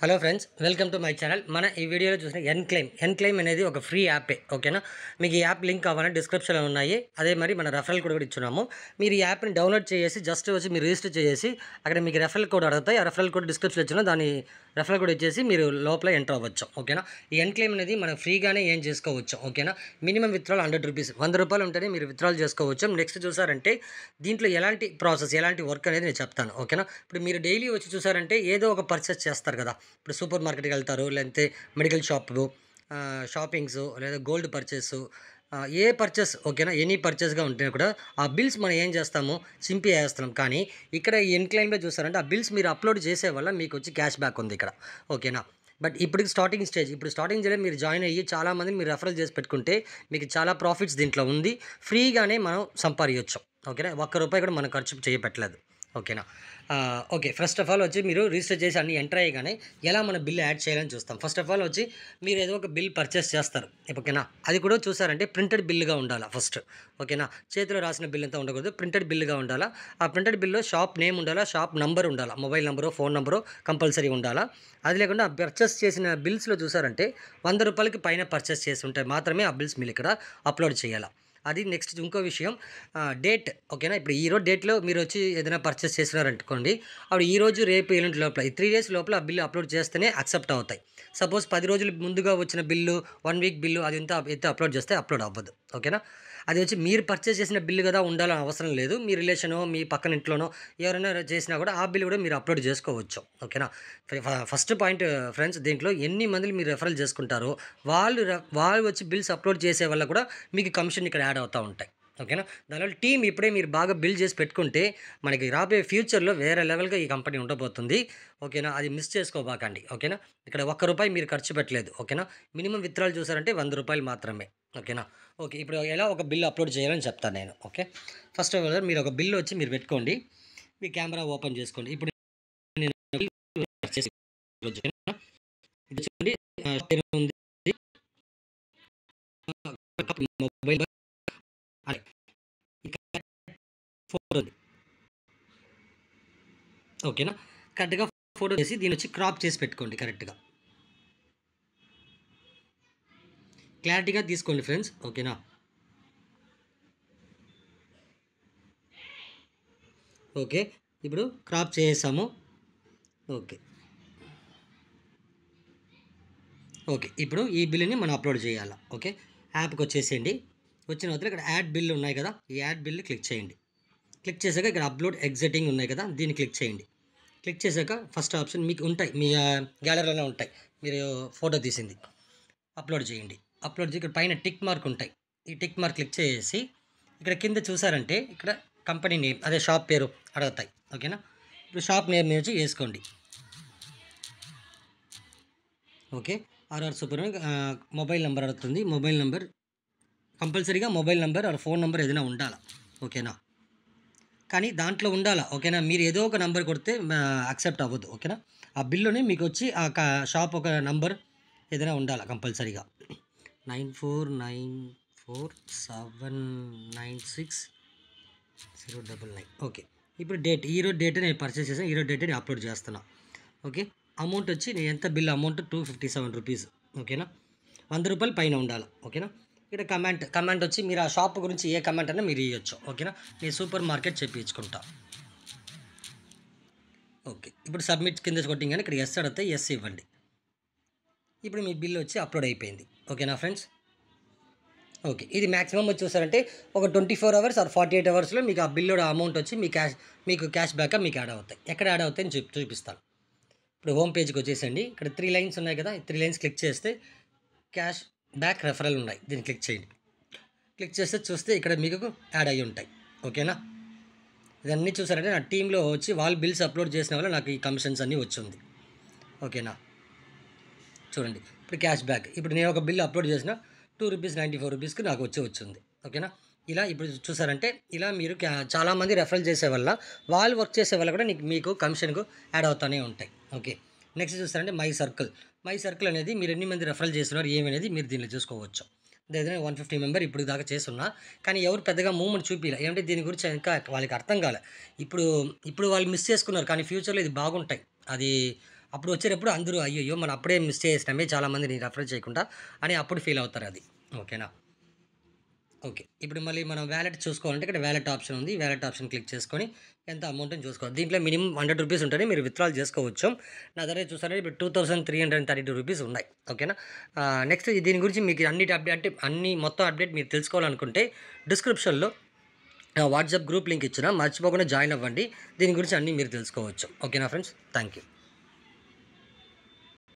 Hello friends, welcome to my channel. మన ఈ వీడియోలో చూసిన ఎన్క్లెయిమ్ అనేది ఒక ఫ్రీ యాపే. ఓకేనా, మీకు ఈ యాప్ లింక్ కావాలంటే డిస్క్రిప్షన్లో ఉన్నాయి. అదే మరి మన రెఫరల్ కోడ్ కూడా ఇచ్చున్నాము. మీరు ఈ యాప్ని డౌన్లోడ్ చేసి జస్ట్ వచ్చి మీరు రిజిస్టర్ చేసి అక్కడ మీకు రెఫరల్ కోడ్ అడుగుతాయి. ఆ రెఫరల్ కోడ్ డిస్క్రిప్షన్లో ఇచ్చిన దాని రెఫరల్ కోడ్ ఇచ్చేసి మీరు లోపల ఎంటర్ అవ్వచ్చు. ఓకేనా, ఈ ఎన్క్లెయిమ్ అనేది మనం ఫ్రీగానే ఏం చేసుకోవచ్చు. ఓకేనా, మినిమం విత్డ్రాల్ 100 రూపీస్, 100 రూపాయలు ఉంటేనే మీరు విత్డ్రాల్ చేసుకోవచ్చు. నెక్స్ట్ చూసారంటే దీంట్లో ఎలాంటి ప్రాసెస్, ఎలాంటి వర్క్ అనేది నేను చెప్తాను. ఓకేనా, ఇప్పుడు మీరు డైలీ వచ్చి చూసారంటే ఏదో ఒక పర్చేస్ చేస్తారు కదా. ఇప్పుడు సూపర్ మార్కెట్కి వెళ్తారు, లేదంటే మెడికల్ షాప్లు, షాపింగ్స్, లేదా గోల్డ్ పర్చేసు, ఏ పర్చేస్ ఓకేనా, ఎనీ పర్చేస్గా ఉంటే కూడా ఆ బిల్స్ మనం ఏం చేస్తాము, సింపి వేస్తున్నాం. కానీ ఇక్కడ ఈ ఎన్క్లెయిమ్లో చూస్తారంటే ఆ బిల్స్ మీరు అప్లోడ్ చేసే వల్ల మీకు వచ్చి క్యాష్ బ్యాక్ ఉంది ఇక్కడ. ఓకేనా, బట్ ఇప్పుడు స్టార్టింగ్ స్టేజ్, ఇప్పుడు స్టార్టింగ్ స్టేజ్ మీరు జాయిన్ అయ్యి చాలామంది మీరు రెఫరల్ చేసి పెట్టుకుంటే మీకు చాలా ప్రాఫిట్స్ దీంట్లో ఉంది. ఫ్రీగానే మనం సంపాదించవచ్చు. ఓకేనా, ఒక్క రూపాయి కూడా మనం ఖర్చు చేయపెట్టలేదు. ఓకేనా, ఓకే, ఫస్ట్ ఆఫ్ ఆల్ వచ్చి మీరు రిజిస్టర్ చేసి అన్ని ఎంటర్ అయ్యగానే ఎలా మన బిల్ యాడ్ చేయాలని చూస్తాం. ఫస్ట్ ఆఫ్ ఆల్ వచ్చి మీరు ఏదో ఒక బిల్ పర్చేస్ చేస్తారు. ఓకేనా, అది కూడా చూసారంటే ప్రింటెడ్ బిల్లుగా ఉండాలా ఫస్ట్. ఓకేనా, చేతిలో రాసిన బిల్ అంతా ఉండకూడదు, ప్రింటెడ్ బిల్లుగా ఉండాలా. ఆ ప్రింటెడ్ బిల్లో షాప్ నేమ్ ఉండాలా, షాప్ నంబర్ ఉండాలా, mobile number, phone number compulsory ఉండాలా. అది లేకుండా పర్చేస్ చేసిన బిల్స్లో చూసారంటే 100 రూపాయలకి పైన పర్చేస్ చేసి ఉంటే మాత్రమే ఆ బిల్స్ మీరు ఇక్కడ అప్లోడ్ చేయాలి. అది నెక్స్ట్ ఇంకో విషయం, డేట్. ఓకేనా, ఇప్పుడు ఈరోజు డేట్లో మీరు వచ్చి ఏదైనా పర్చేస్ చేసినారనుకోండి, అప్పుడు ఈరోజు రేపు ఎల్లుండి లోపల ఈ 3 డేస్ లోపల ఆ బిల్లు అప్లోడ్ చేస్తేనే యాక్సెప్ట్ అవుతాయి. సపోజ్ 10 రోజులు ముందుగా వచ్చిన బిల్లు, 1 వీక్ బిల్లు అది ఎంత అయితే అప్లోడ్ చేస్తే అప్లోడ్ అవ్వదు. ఓకేనా, అది వచ్చి మీరు పర్చేస్ చేసిన బిల్లు కదా ఉండాలని అవసరం లేదు. మీ రిలేషనో, మీ పక్కన ఇంట్లోనో ఎవరైనా చేసినా కూడా ఆ బిల్లు కూడా మీరు అప్లోడ్ చేసుకోవచ్చు. ఓకేనా, ఫస్ట్ పాయింట్ ఫ్రెండ్స్, దీంట్లో ఎన్ని మందిని మీరు రెఫరల్ చేసుకుంటారో వాళ్ళు వచ్చి బిల్స్ అప్లోడ్ చేసే వల్ల కూడా మీకు కమిషన్ ఇక్కడ యాడ్ అవుతూ ఉంటాయి. ఓకేనా, దానివల్ల టీం ఇప్పుడే మీరు బాగా బిల్డ్ చేసి పెట్టుకుంటే మనకి రాబోయే ఫ్యూచర్లో వేరే లెవెల్గా ఈ కంపెనీ ఉండబోతుంది. ఓకేనా, అది మిస్ చేసుకోబాకండి. ఓకేనా, ఇక్కడ ఒక్క రూపాయి మీరు ఖర్చు పెట్టలేదు. ఓకేనా, మినిమం విత్డ్రాల్ చూసారంటే 100 రూపాయలు మాత్రమే. ఓకేనా, ఓకే, ఇప్పుడు ఎలా ఒక బిల్ అప్లోడ్ చేయాలని చెప్తాను నేను. ఓకే, ఫస్ట్ ఆఫ్ ఆల్ మీరు ఒక బిల్ వచ్చి మీరు పెట్టుకోండి, మీ కెమెరా ఓపెన్ చేసుకోండి. ఇప్పుడు నేను ఇది చూడండి, ఉంది మొబైల్ ఫోటో ఉంది. ఓకేనా, కరెక్ట్గా ఫోటో చేసి దీని వచ్చి క్రాప్ చేసి పెట్టుకోండి. కరెక్ట్గా క్లారిటీగా తీసుకోండి ఫ్రెండ్స్. ఓకేనా, ఓకే, ఇప్పుడు క్రాప్ చేసాము. ఓకే, ఓకే, ఇప్పుడు ఈ బిల్లుని మనం అప్లోడ్ చేయాలి. ఓకే, యాప్కి వచ్చేసేయండి. వచ్చిన తర్వాత ఇక్కడ యాడ్ బిల్ ఉన్నాయి కదా, ఈ యాడ్ బిల్ని క్లిక్ చేయండి. క్లిక్ చేశాక ఇక్కడ అప్లోడ్ ఎగ్జిటింగ్ ఉన్నాయి కదా, దీన్ని క్లిక్ చేయండి. క్లిక్ చేశాక ఫస్ట్ ఆప్షన్ మీకు ఉంటాయి, మీ గ్యాలరీలోనే ఉంటాయి. మీరు ఫోటో తీసింది అప్లోడ్ చేయండి. అప్లోడ్ చేసి ఇక్కడ పైన టిక్ మార్క్ ఉంటాయి. ఈ టిక్ మార్క్ క్లిక్ చేసి ఇక్కడ కింద చూసారంటే ఇక్కడ కంపెనీ నేమ్, అదే షాప్ పేరు అడుగుతాయి. ఓకేనా, ఇప్పుడు షాప్ నేమ్ నుంచి వేసుకోండి. Okay, RR super mobile number అడుగుతుంది. మొబైల్ నెంబర్ కంపల్సరీగా mobile number or phone number ఏదైనా ఉండాలా. ఓకేనా, కానీ దాంట్లో ఉండాలా. ఓకేనా, మీరు ఏదో ఒక నెంబర్ కొడితే యాక్సెప్ట్ అవ్వదు. ఓకేనా, ఆ బిల్లుని మీకు వచ్చి ఆ షాప్ ఒక నంబర్ ఏదైనా ఉండాలా కంపల్సరీగా. 9494796099. ఓకే, ఇప్పుడు డేట్, ఈరోజు డేట్ నేను పర్చేస్ చేసాను, ఈరోజు డేట్ నేను అప్లోడ్ చేస్తున్నా. ఓకే, అమౌంట్ వచ్చి నేను ఎంత బిల్ అమౌంట్ 257 రూపీస్. ఓకేనా, 100 రూపాయలు పైన ఉండాలి. ఓకేనా, ఇక్కడ కమెంట్ వచ్చి మీరు ఆ షాప్ గురించి ఏ కమెంట్ అయినా మీరు ఇవ్వచ్చు. ఓకేనా, నేను సూపర్ మార్కెట్ చెప్పించుకుంటా. ఓకే, ఇప్పుడు సబ్మిట్ కింద కొట్టింగ్ కానీ ఇక్కడ ఎస్ అడిగితే ఎస్ ఇవ్వండి. ఇప్పుడు మీ బిల్ వచ్చి అప్లోడ్ అయిపోయింది. ఓకేనా ఫ్రెండ్స్, ఓకే, ఇది మ్యాక్సిమం వచ్చి చూసారంటే ఒక 24 అవర్స్ ఆర్ 48 అవర్స్లో మీకు ఆ బిల్లు అమౌంట్ వచ్చి మీకు క్యాష్ బ్యాక్ మీకు యాడ్ అవుతాయి. ఎక్కడ యాడ్ అవుతాయి అని చూపిస్తాను. ఇప్పుడు హోమ్ పేజ్కి వచ్చేసండి. ఇక్కడ 3 లైన్స్ ఉన్నాయి కదా, ఈ 3 లైన్స్ క్లిక్ చేస్తే క్యాష్ బ్యాక్ రెఫరల్ ఉన్నాయి, దీన్ని క్లిక్ చేయండి. క్లిక్ చేస్తే చూస్తే ఇక్కడ మీకు యాడ్ అయ్యి ఉంటాయి. ఓకేనా, ఇదన్నీ చూసారంటే నా టీంలో వచ్చి వాళ్ళు బిల్స్ అప్లోడ్ చేసిన వల్ల నాకు ఈ కమిషన్స్ అన్నీ వచ్చింది. ఓకేనా, చూడండి ఇప్పుడు క్యాష్ బ్యాక్, ఇప్పుడు నేను ఒక బిల్ అప్లోడ్ చేసిన 2.94 రూపీస్కి నాకు వచ్చింది. ఓకేనా, ఇలా ఇప్పుడు చూసారంటే ఇలా మీరు చాలామంది రెఫరల్ చేసే వల్ల, వాళ్ళు వర్క్ చేసే వల్ల కూడా మీకు కమిషన్కు యాడ్ అవుతూనే ఉంటాయి. ఓకే, నెక్స్ట్ చూస్తారంటే మై సర్కిల్ అనేది మీరు ఎన్ని మంది రెఫరల్ చేస్తున్నారు ఏమనేది మీరు దీనిలో చూసుకోవచ్చు. ఏదైనా 150 మెంబర్ ఇప్పుడు దాకా చేస్తున్నా, కానీ ఎవరు పెద్దగా మూవ్మెంట్ చూపించలే. ఏమంటే దీని గురించి ఇంకా వాళ్ళకి అర్థం కాలే. ఇప్పుడు వాళ్ళు మిస్ చేసుకున్నారు, కానీ ఫ్యూచర్లో ఇది బాగుంటాయి. అది అప్పుడు వచ్చేటప్పుడు అందరూ అయ్యయ్యో! మనం అప్పుడే మిస్ చేసేసినామే చాలామందిని రెఫర్ చేయకుండా అని అప్పుడు ఫీల్ అవుతారు అది. ఓకేనా? ఓకే. ఇప్పుడు మళ్ళీ మనం వాలెట్ చూసుకోవాలంటే ఇక్కడ వాలెట్ ఆప్షన్ ఉంది. వాలెట్ ఆప్షన్ క్లిక్ చేసుకొని ఎంత అమౌంట్‌ని చూసుకోవాలి. దీంట్లో మినిమమ్ రూ. 100 ఉంటేనే మీరు విత్‌డ్రాల్ చేసుకోవచ్చు. నా దగ్గర చూసారా ఇప్పుడు రూ. 2332 ఉన్నాయి. ఓకేనా? నెక్స్ట్ దీని గురించి మీకు అన్నిటి అప్డేట్ అంటే అన్ని మొత్తం అప్డేట్ మీరు తెలుసుకోవాలనుకుంటే డిస్క్రిప్షన్‌లో వాట్సాప్ గ్రూప్ లింక్ ఇచ్చిన. మర్చిపోకుండా జాయిన్ అవ్వండి. దీని గురించి అన్నీ మీరు తెలుసుకోవచ్చు. ఓకేనా ఫ్రెండ్స్? Thank you.